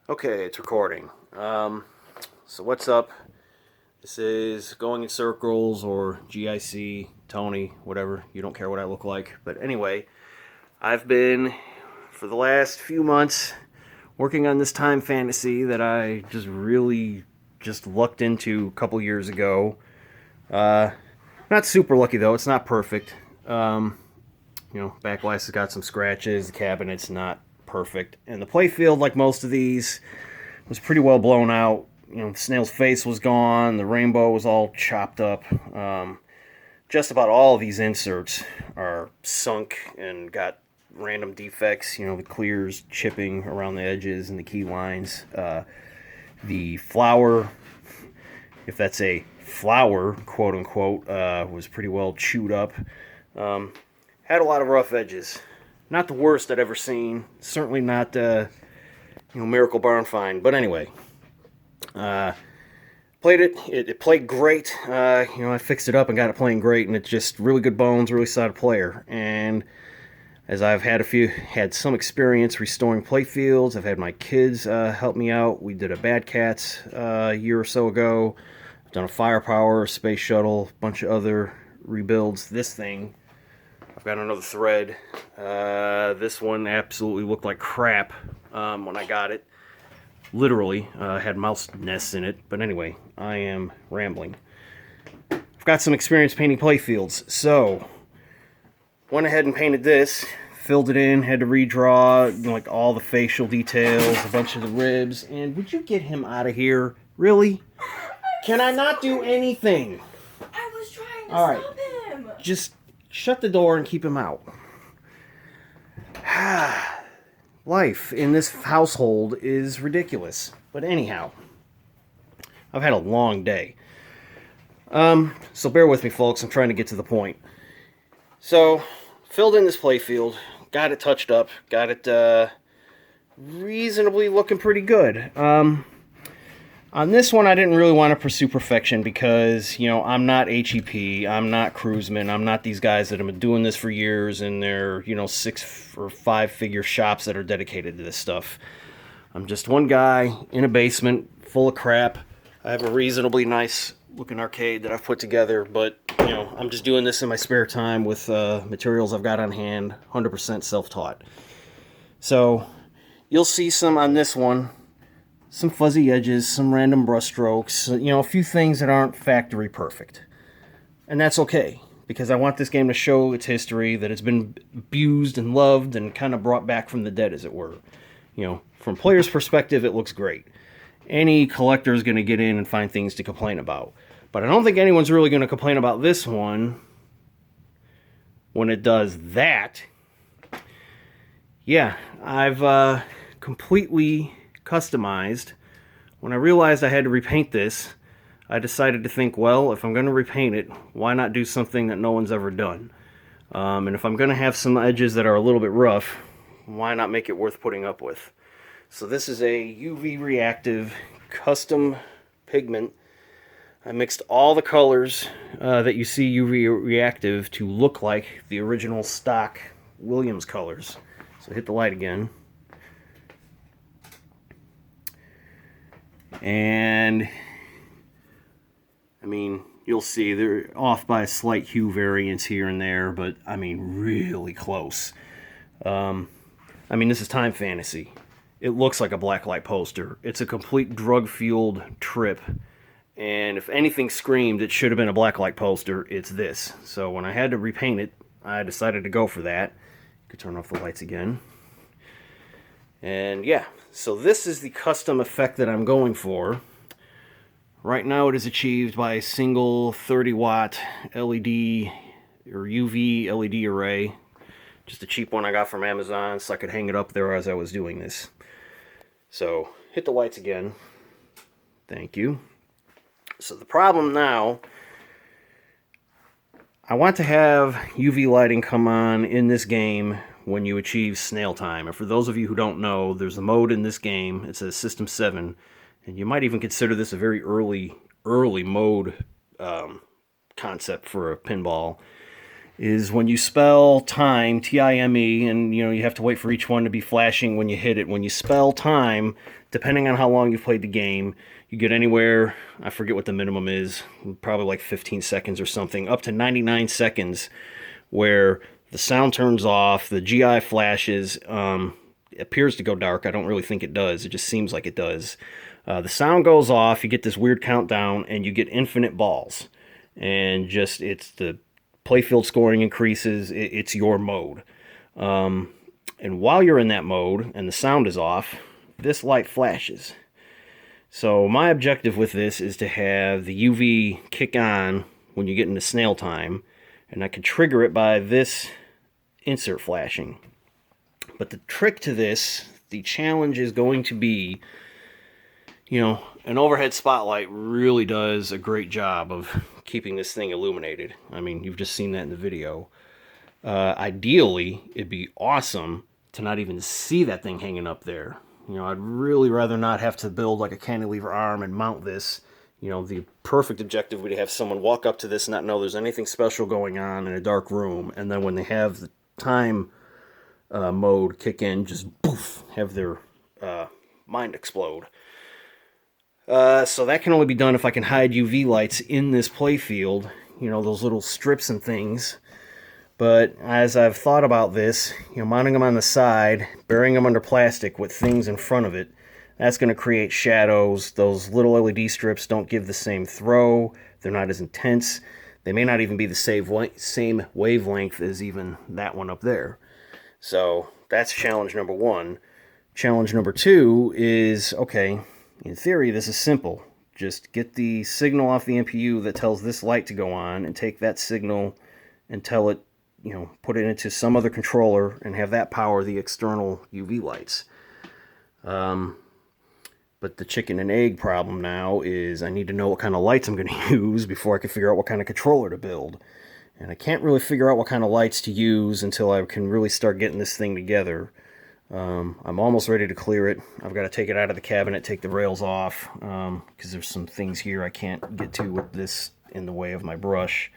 Okay, it's recording. So what's up? This is Going in Circles or GIC, Tony, whatever. You don't care what I look like. But anyway, I've been, for the last few months, working on this time fantasy that I just really just lucked into a couple years ago. Not super lucky, though. It's not perfect. Backglass has got some scratches. The cabinet's not perfect. And the playfield, like most of these, was pretty well blown out. The snail's face was gone. The rainbow was all chopped up. Just about all of these inserts are sunk and got random defects. The clears chipping around the edges and the key lines. The flower, if that's a flower, quote unquote, was pretty well chewed up. Had a lot of rough edges. Not the worst I'd ever seen. Certainly not, Miracle Barn find. But anyway, played it. It played great. I fixed it up and got it playing great, and it's just really good bones, really solid player. And as I've had some experience restoring playfields, I've had my kids help me out. We did a Bad Cats a year or so ago. I've done a Firepower, Space Shuttle, a bunch of other rebuilds. This thing, I've got another thread. This one absolutely looked like crap when I got it. Literally, had mouse nests in it. But anyway, I am rambling. I've got some experience painting playfields, so went ahead and painted this. Filled it in, had to redraw like all the facial details, a bunch of the ribs. And would you get him out of here? Really? Can I not do anything? I was trying to All right. stop him. Just shut the door and keep him out. Life in this household is ridiculous. But anyhow, I've had a long day. So bear with me, folks. I'm trying to get to the point. So, filled in this playfield, got it touched up, got it reasonably looking pretty good. On this one, I didn't really want to pursue perfection because, I'm not HEP, I'm not Cruiseman, I'm not these guys that have been doing this for years and they're, 6 or 5 figure shops that are dedicated to this stuff. I'm just one guy in a basement full of crap. I have a reasonably nice looking arcade that I've put together, but, I'm just doing this in my spare time with materials I've got on hand, 100% self-taught. So, you'll see some on this one. Some fuzzy edges, some random brush strokes, a few things that aren't factory perfect. And that's okay, because I want this game to show its history, that it's been abused and loved and kind of brought back from the dead, as it were. From player's perspective, it looks great. Any collector is going to get in and find things to complain about. But I don't think anyone's really going to complain about this one when it does that. Yeah, I've completely customized. When I realized I had to repaint this, I decided to think, well, if I'm going to repaint it, why not do something that no one's ever done? And if I'm going to have some edges that are a little bit rough, why not make it worth putting up with? So this is a UV reactive custom pigment. I mixed all the colors that you see UV reactive to look like the original stock Williams colors. So hit the light again. And you'll see they're off by a slight hue variance here and there, but really close. This is time fantasy. It looks like a blacklight poster. It's a complete drug-fueled trip, and if anything screamed it should have been a blacklight poster, it's this. So when I had to repaint it, I decided to go for that. You could turn off the lights again. And yeah, so this is the custom effect that I'm going for. Right now it is achieved by a single 30-watt LED or UV LED array. Just a cheap one I got from Amazon so I could hang it up there as I was doing this. So, hit the lights again. Thank you. So the problem now, I want to have UV lighting come on in this game when you achieve snail time. And for those of you who don't know, there's a mode in this game. It says System 7, and you might even consider this a very early mode concept for a pinball. is when you spell time, T-I-M-E, and you have to wait for each one to be flashing when you hit it. When you spell time, depending on how long you've played the game, you get anywhere, I forget what the minimum is, probably like 15 seconds or something, up to 99 seconds, where the sound turns off, the GI flashes, it appears to go dark. I don't really think it does. It just seems like it does. The sound goes off, you get this weird countdown, and you get infinite balls. And it's the playfield scoring increases. It's your mode. And while you're in that mode and the sound is off, this light flashes. So my objective with this is to have the UV kick on when you get into snail time, and I can trigger it by this insert flashing. But the trick to this, the challenge is going to be, an overhead spotlight really does a great job of keeping this thing illuminated. I mean, you've just seen that in the video. Ideally, it'd be awesome to not even see that thing hanging up there. I'd really rather not have to build like a cantilever arm and mount this. The perfect objective would have someone walk up to this and not know there's anything special going on in a dark room, and then when they have the time mode kick in, just poof, have their mind explode. So that can only be done if I can hide UV lights in this playfield, those little strips and things. But as I've thought about this, mounting them on the side, burying them under plastic with things in front of it, that's going to create shadows. Those little LED strips don't give the same throw. They're not as intense. They may not even be the same wavelength as even that one up there. So that's challenge number one. Challenge number two is, okay, in theory, this is simple. Just get the signal off the MPU that tells this light to go on and take that signal and tell it, put it into some other controller and have that power the external UV lights. But the chicken and egg problem now is I need to know what kind of lights I'm going to use before I can figure out what kind of controller to build. And I can't really figure out what kind of lights to use until I can really start getting this thing together. I'm almost ready to clear it. I've got to take it out of the cabinet, take the rails off, because there's some things here I can't get to with this in the way of my brush,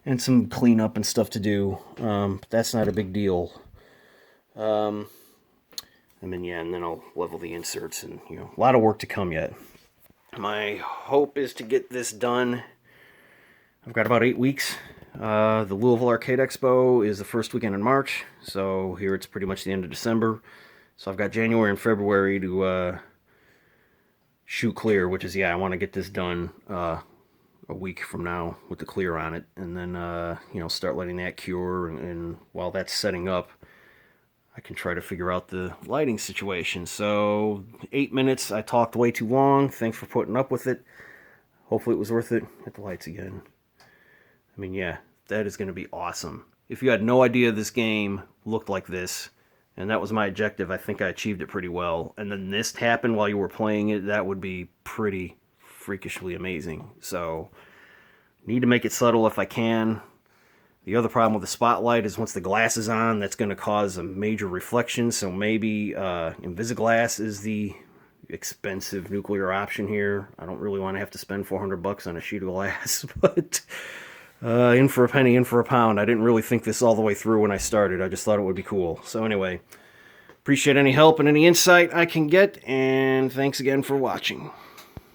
and some cleanup and stuff to do. But that's not a big deal. And then I'll level the inserts, and a lot of work to come yet. My hope is to get this done. I've got about 8 weeks. The Louisville Arcade Expo is the first weekend in March, so here it's pretty much the end of December. So I've got January and February to shoot clear, which is, I want to get this done a week from now with the clear on it, and then start letting that cure, and while that's setting up, I can try to figure out the lighting situation. So 8 minutes, I talked way too long. Thanks for putting up with it. Hopefully it was worth it. Hit the lights again. I mean, that is going to be awesome. If you had no idea this game looked like this, and that was my objective, I think I achieved it pretty well, and then this happened while you were playing it, that would be pretty freakishly amazing. So, need to make it subtle if I can. The other problem with the spotlight is once the glass is on, that's going to cause a major reflection, so maybe Invisiglass is the expensive nuclear option here. I don't really want to have to spend $400 on a sheet of glass, but in for a penny, in for a pound. I didn't really think this all the way through when I started. I just thought it would be cool. So anyway, appreciate any help and any insight I can get, and thanks again for watching.